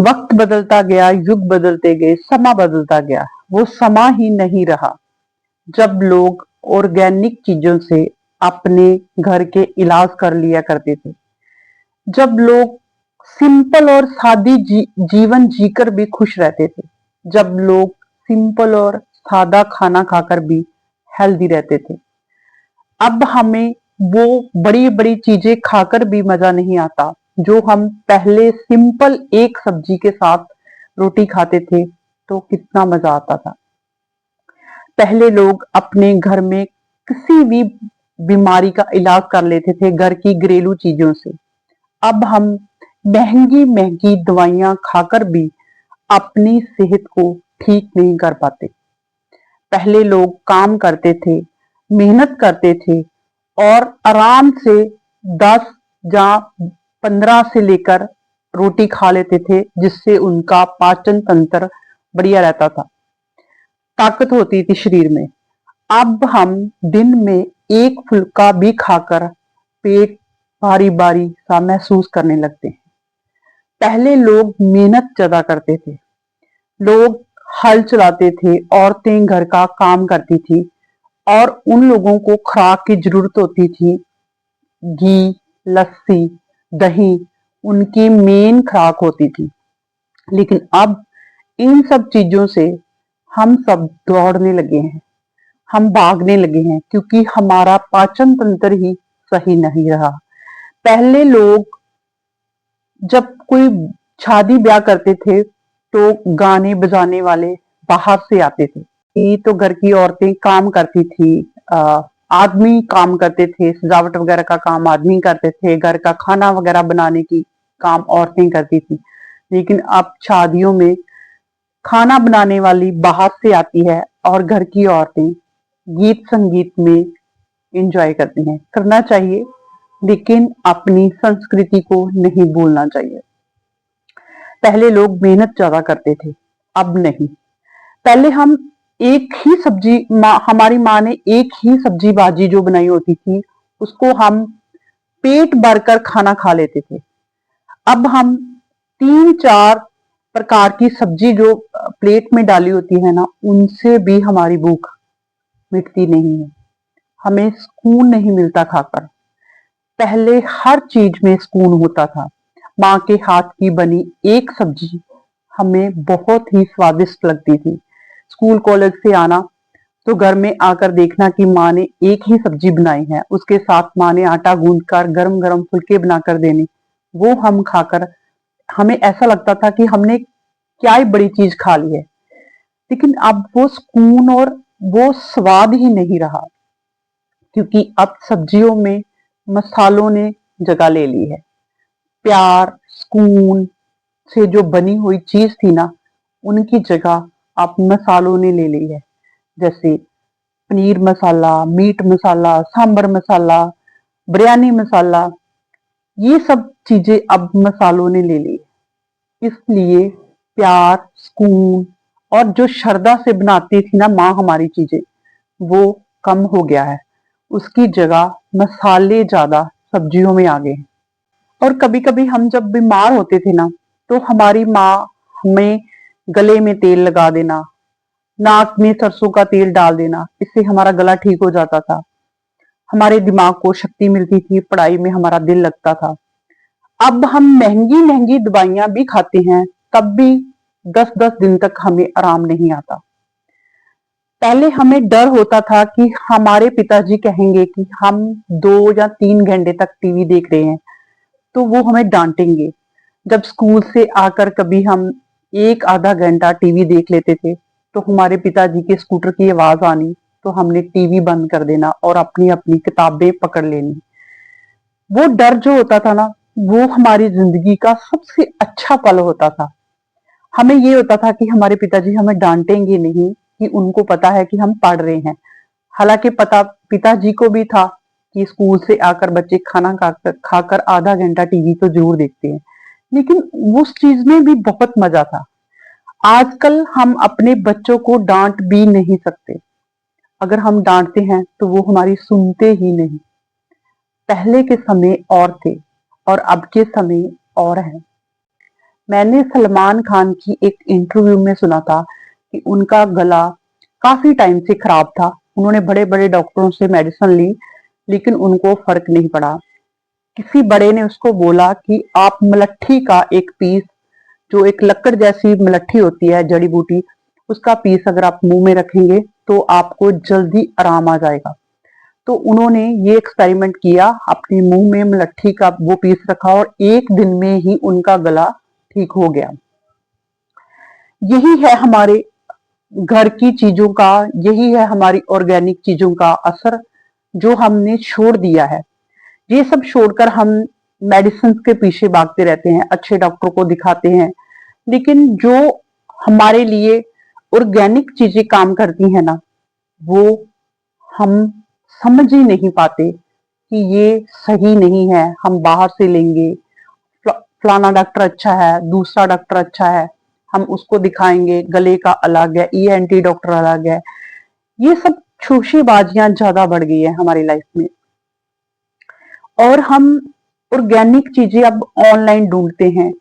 वक्त बदलता गया, युग बदलते गए, समा बदलता गया, वो समा ही नहीं रहा जब लोग ऑर्गेनिक चीजों से अपने घर के इलाज कर लिया करते थे। जब लोग सिंपल और सादी जीवन जीकर भी खुश रहते थे। जब लोग सिंपल और सादा खाना खाकर भी हेल्दी रहते थे। अब हमें वो बड़ी बड़ी चीजें खाकर भी मजा नहीं आता जो हम पहले सिंपल एक सब्जी के साथ रोटी खाते थे तो कितना मजा आता था। पहले लोग अपने घर में किसी भी बीमारी का इलाज कर लेते थे घर की घरेलू चीजों से। अब हम महंगी महंगी दवाइयां खाकर भी अपनी सेहत को ठीक नहीं कर पाते। पहले लोग काम करते थे, मेहनत करते थे और आराम से 10 या 15 से लेकर रोटी खा लेते थे जिससे उनका पाचन तंत्र बढ़िया रहता था, ताकत होती थी शरीर में। अब हम दिन में एक फुल्का भी खाकर पेट भारी भारी सा महसूस करने लगते हैं। पहले लोग मेहनत ज्यादा करते थे, लोग हल चलाते थे, औरतें घर का काम करती थी और उन लोगों को खुराक की जरूरत होती थी। घी, लस्सी, दही उनकी मेन खुराक होती थी। लेकिन अब इन सब चीजों से हम सब दौड़ने लगे हैं, हम भागने लगे हैं क्योंकि हमारा पाचन तंत्र ही सही नहीं रहा। पहले लोग जब कोई शादी ब्याह करते थे तो गाने बजाने वाले बाहर से आते थे। ये तो घर की औरतें काम करती थी, आदमी काम करते थे, सजावट वगैरह का काम आदमी करते थे, घर का खाना वगैरह बनाने की काम औरतें करती थी। लेकिन अब शादियों में खाना बनाने वाली बाहर से आती है और घर की औरतें गीत संगीत में एंजॉय करती हैं। करना चाहिए लेकिन अपनी संस्कृति को नहीं भूलना चाहिए। पहले लोग मेहनत ज्यादा करते थे, अब नहीं। पहले हम एक ही सब्जी हमारी माँ ने एक ही सब्जी भाजी जो बनाई होती थी उसको हम पेट भरकर खाना खा लेते थे। अब हम 3-4 प्रकार की सब्जी जो प्लेट में डाली होती है ना, उनसे भी हमारी भूख मिटती नहीं है, हमें सुकून नहीं मिलता खाकर। पहले हर चीज में सुकून होता था। माँ के हाथ की बनी एक सब्जी हमें बहुत ही स्वादिष्ट लगती थी। स्कूल कॉलेज से आना तो घर में आकर देखना कि माँ ने एक ही सब्जी बनाई है, उसके साथ माँ ने आटा गूंद कर गरम गरम फुल्के बनाकर देने, वो हम खाकर हमें ऐसा लगता था कि हमने क्या ही बड़ी चीज खा ली है। लेकिन अब वो सुकून और वो स्वाद ही नहीं रहा क्योंकि अब सब्जियों में मसालों ने जगह ले ली है। प्यार सुकून से जो बनी हुई चीज थी ना, उनकी जगह अब मसालों ने ले ली है। जैसे पनीर मसाला, मीट मसाला, सांबर मसाला, बिरयानी मसाला, ये सब चीजें अब मसालों ने ले ली। इसलिए प्यार सुकून और जो श्रद्धा से बनाती थी ना माँ हमारी चीजें, वो कम हो गया है। उसकी जगह मसाले ज्यादा सब्जियों में आ गए हैं। और कभी कभी हम जब बीमार होते थे ना तो हमारी माँ हमें गले में तेल लगा देना, नाक में सरसों का तेल डाल देना, इससे हमारा गला ठीक हो जाता था। हमारे दिमाग को शक्ति मिलती थी, पढ़ाई में हमारा दिल लगता था। अब हम महंगी महंगी दवाइयां भी खाते हैं तब भी 10-10 दिन तक हमें आराम नहीं आता। पहले हमें डर होता था कि हमारे पिताजी कहेंगे कि हम 2 या 3 घंटे तक टीवी देख रहे हैं तो वो हमें डांटेंगे। जब स्कूल से आकर कभी हम एक आधा घंटा टीवी देख लेते थे तो हमारे पिताजी के स्कूटर की आवाज आनी तो हमने टीवी बंद कर देना और अपनी अपनी किताबें पकड़ लेनी। वो डर जो होता था ना, वो हमारी जिंदगी का सबसे अच्छा पल होता था। हमें ये होता था कि हमारे पिताजी हमें डांटेंगे नहीं, कि उनको पता है कि हम पढ़ रहे हैं। हालांकि पता पिताजी को भी था कि स्कूल से आकर बच्चे खाना खाकर आधा घंटा टीवी तो जरूर देखते हैं, लेकिन उस चीज में भी बहुत मजा था। आजकल हम अपने बच्चों को डांट भी नहीं सकते। अगर हम डांटते हैं तो वो हमारी सुनते ही नहीं। पहले के समय और थे और अब के समय और हैं। मैंने सलमान खान की एक इंटरव्यू में सुना था कि उनका गला काफी टाइम से खराब था। उन्होंने बड़े बड़े डॉक्टरों से मेडिसिन ली, लेकिन उनको फर्क नहीं पड़ा। किसी बड़े ने उसको बोला कि आप मलट्ठी का एक पीस, जो एक लक्कड़ जैसी मलट्ठी होती है जड़ी बूटी, उसका पीस अगर आप मुंह में रखेंगे तो आपको जल्दी आराम आ जाएगा। तो उन्होंने ये एक्सपेरिमेंट किया, अपने मुंह में मलट्ठी का वो पीस रखा और एक दिन में ही उनका गला ठीक हो गया। यही है हमारे घर की चीजों का, यही है हमारी ऑर्गेनिक चीजों का असर जो हमने छोड़ दिया है। ये सब छोड़कर हम मेडिसिन के पीछे भागते रहते हैं, अच्छे डॉक्टर को दिखाते हैं, लेकिन जो हमारे लिए ऑर्गेनिक चीजें काम करती हैं ना, वो हम समझ ही नहीं पाते कि ये सही नहीं है। हम बाहर से लेंगे, फलाना डॉक्टर अच्छा है, दूसरा डॉक्टर अच्छा है, हम उसको दिखाएंगे, गले का अलग है, ईएनटी डॉक्टर अलग है। ये सब शोशेबाजियां ज्यादा बढ़ गई है हमारी लाइफ में, और हम ऑर्गेनिक चीजें अब ऑनलाइन ढूंढते हैं।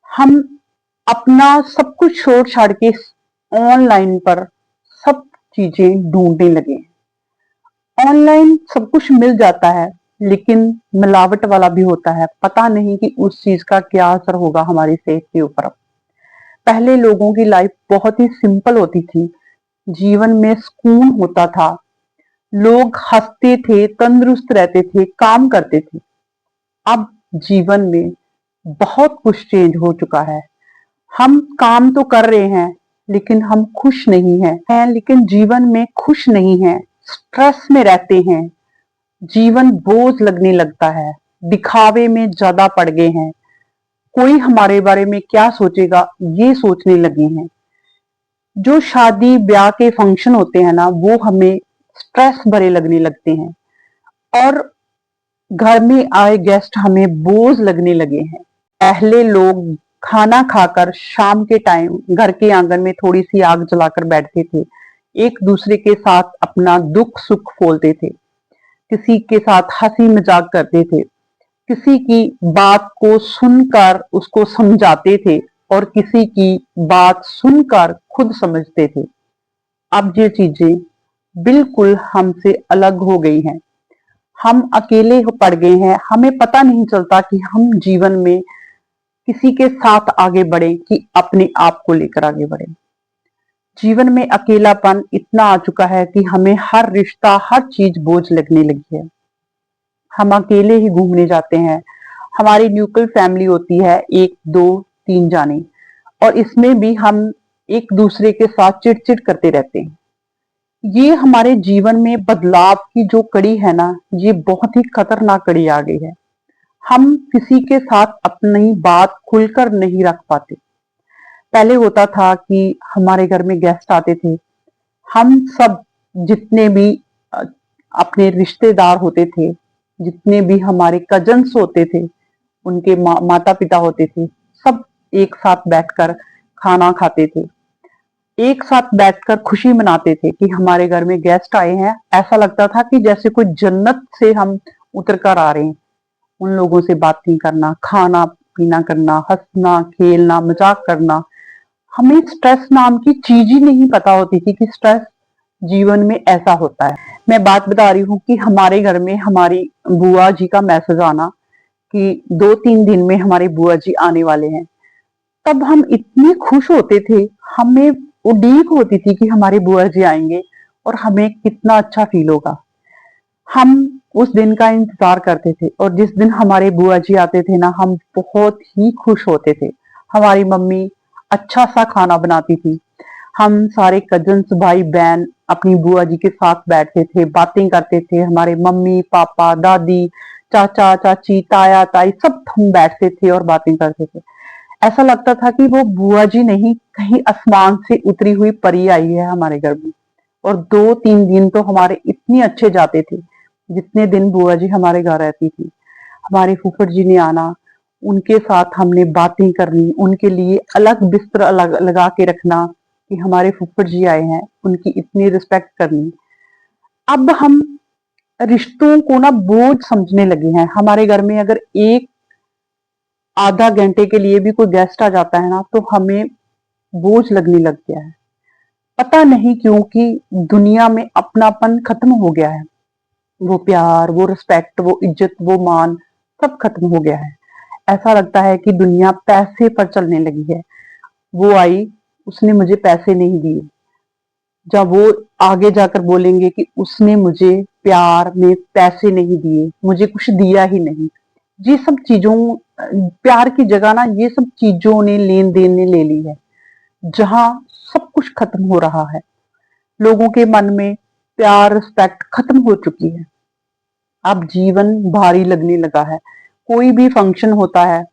हम अपना सब कुछ छोड़ छाड़ के ऑनलाइन पर सब चीजें ढूंढने लगे हैं। ऑनलाइन सब कुछ मिल जाता है, लेकिन मिलावट वाला भी होता है। पता नहीं कि उस चीज का क्या असर होगा हमारी सेहत के ऊपर। पहले लोगों की लाइफ बहुत ही सिंपल होती थी, जीवन में सुकून होता था, लोग हंसते थे, तंदुरुस्त रहते थे, काम करते थे। अब जीवन में बहुत कुछ चेंज हो चुका है। हम काम तो कर रहे हैं, लेकिन हम खुश नहीं हैं, लेकिन जीवन में खुश नहीं हैं, स्ट्रेस में रहते हैं, जीवन बोझ लगने लगता है, दिखावे में ज्यादा पड़ गए हैं, कोई हमारे बारे में क्या सोचेगा ये सोचने लगे हैं। जो शादी ब्याह के फंक्शन होते हैं ना, वो हमें स्ट्रेस भरे लगने लगते हैं, और घर में आए गेस्ट हमें बोझ लगने लगे हैं। पहले लोग खाना खाकर शाम के टाइम घर के आंगन में थोड़ी सी आग जलाकर बैठते थे, एक दूसरे के साथ अपना दुख सुख फोलते थे, किसी के साथ हंसी मजाक करते थे, किसी की बात को सुनकर उसको समझाते थे, और किसी की बात सुनकर खुद समझते थे। अब ये चीजें बिल्कुल हमसे अलग हो गई हैं। हम अकेले पड़ गए हैं, हमें पता नहीं चलता कि हम जीवन में किसी के साथ आगे बढ़े कि अपने आप को लेकर आगे बढ़े। जीवन में अकेलापन इतना आ चुका है कि हमें हर रिश्ता, हर चीज बोझ लगने लगी है। हम अकेले ही घूमने जाते हैं। हमारी न्यूक्लियर फैमिली होती है, एक दो तीन जाने, और इसमें भी हम एक दूसरे के साथ चिड़चिड़ करते रहते हैं। ये हमारे जीवन में बदलाव की जो कड़ी है ना, ये बहुत ही खतरनाक कड़ी आ गई है। हम किसी के साथ अपनी बात खुलकर नहीं रख पाते। पहले होता था कि हमारे घर में गेस्ट आते थे, हम सब जितने भी अ, अपने रिश्तेदार होते थे, जितने भी हमारे कजन्स होते थे, उनके माता पिता होते थे, सब एक साथ बैठकर खाना खाते थे, एक साथ बैठकर खुशी मनाते थे कि हमारे घर में गेस्ट आए हैं। ऐसा लगता था कि जैसे कोई जन्नत से हम उतर कर आ रहे हैं। उन लोगों से बातें करना, खाना पीना करना, हंसना खेलना, मजाक करना। हमें स्ट्रेस नाम की चीज ही नहीं पता होती थी कि स्ट्रेस जीवन में ऐसा होता है। मैं बात बता रही हूँ कि हमारे घर में हमारी बुआ जी का मैसेज आना कि 2-3 दिन में हमारी बुआ जी आने वाले हैं, तब हम इतने खुश होते थे। हमें उम्मीद होती थी कि हमारी बुआ जी आएंगे और हमें कितना अच्छा फील होगा। हम उस दिन का इंतजार करते थे, और जिस दिन हमारे बुआ जी आते थे ना, हम बहुत ही खुश होते थे। हमारी मम्मी अच्छा सा खाना बनाती थी, हम सारे कजन्स भाई बहन अपनी बुआ जी के साथ बैठते थे, बातें करते थे। हमारे मम्मी पापा दादी चाचा चाची ताया ताई सब हम बैठते थे और बातें करते थे। ऐसा लगता था कि वो बुआ जी नहीं, कहीं आसमान से उतरी हुई परी आई है हमारे घर में। और 2-3 दिन तो हमारे इतने अच्छे जाते थे, जितने दिन बुआ जी हमारे घर रहती थी। हमारे फूफड़ जी ने आना, उनके साथ हमने बातें करनी, उनके लिए अलग बिस्तर अलग लगा के रखना कि हमारे फूफड़ जी आए हैं, उनकी इतनी रिस्पेक्ट करनी। अब हम रिश्तों को ना बोझ समझने लगे हैं। हमारे घर में अगर एक आधा घंटे के लिए भी कोई गेस्ट आ जाता है ना तो हमें बोझ लगने लग गया है। पता नहीं क्यों कि दुनिया में अपनापन खत्म हो गया है। वो प्यार, वो रिस्पेक्ट, वो इज्जत, वो मान सब खत्म हो गया है। ऐसा लगता है कि दुनिया पैसे पर चलने लगी है। वो आई, उसने मुझे पैसे नहीं दिए, जब वो आगे जाकर बोलेंगे कि उसने मुझे प्यार में पैसे नहीं दिए, मुझे कुछ दिया ही नहीं। ये सब चीजों प्यार की जगह ना ये सब चीजों ने लेन देन ने ले ली है, जहां सब कुछ खत्म हो रहा है। लोगों के मन में प्यार रिस्पेक्ट खत्म हो चुकी है। अब जीवन भारी लगने लगा है। कोई भी फंक्शन होता है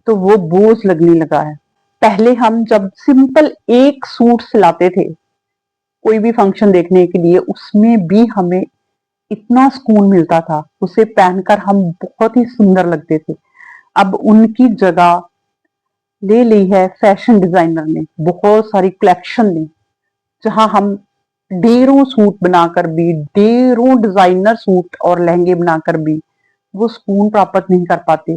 तो वो बोझ लगने लगा है। पहले हम जब सिंपल एक सूट सिलाते थे कोई भी फंक्शन देखने के लिए, उसमें भी हमें इतना सुकून मिलता था, उसे पहनकर हम बहुत ही सुंदर लगते थे। अब उनकी जगह ले ली है फैशन डिजाइनर ने, बहुत सारी कलेक्शन ने, जहां हम ढेरों सूट बनाकर भी, ढेरों डिजाइनर सूट और लहंगे बनाकर भी वो सुकून प्राप्त नहीं कर पाते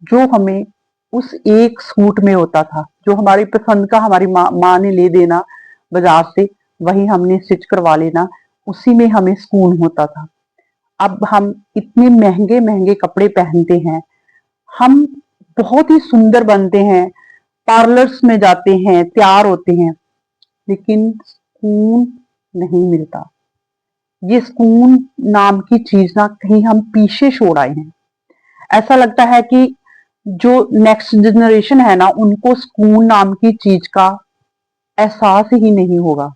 जो हमें उस एक सूट में होता था। जो हमारी पसंद का हमारी माँ ने ले देना बाजार से, वही हमने स्टिच करवा लेना, उसी में हमें सुकून होता था। अब हम इतने महंगे महंगे कपड़े पहनते हैं, हम बहुत ही सुंदर बनते हैं, पार्लर्स में जाते हैं, तैयार होते हैं, लेकिन सुकून नहीं मिलता। ये सुकून नाम की चीज ना कहीं हम पीछे छोड़ आए हैं। ऐसा लगता है कि जो नेक्स्ट जनरेशन है ना, उनको सुकून नाम की चीज का एहसास ही नहीं होगा।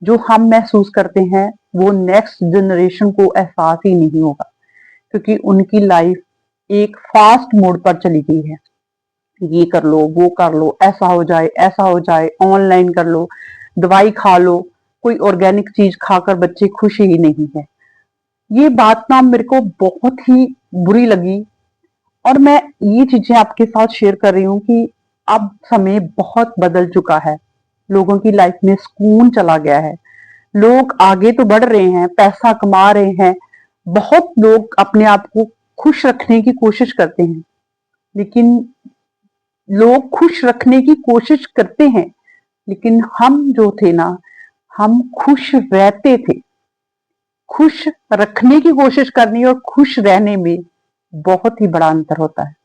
जो हम महसूस करते हैं वो नेक्स्ट जनरेशन को एहसास ही नहीं होगा, क्योंकि उनकी लाइफ एक फास्ट मोड पर चली गई है। ये कर लो, वो कर लो, ऐसा हो जाए, ऐसा हो जाए, ऑनलाइन कर लो, दवाई खा लो, कोई ऑर्गेनिक चीज खाकर बच्चे खुश ही नहीं है। ये बात ना मेरे को बहुत ही बुरी लगी, और मैं ये चीजें आपके साथ शेयर कर रही हूँ कि अब समय बहुत बदल चुका है। लोगों की लाइफ में सुकून चला गया है। लोग आगे तो बढ़ रहे हैं, पैसा कमा रहे हैं, बहुत लोग अपने आप को खुश रखने की कोशिश करते हैं, लेकिन लोग खुश रखने की कोशिश करते हैं, लेकिन हम जो थे ना, हम खुश रहते थे। खुश रखने की कोशिश करनी और खुश रहने में बहुत ही बड़ा अंतर होता है।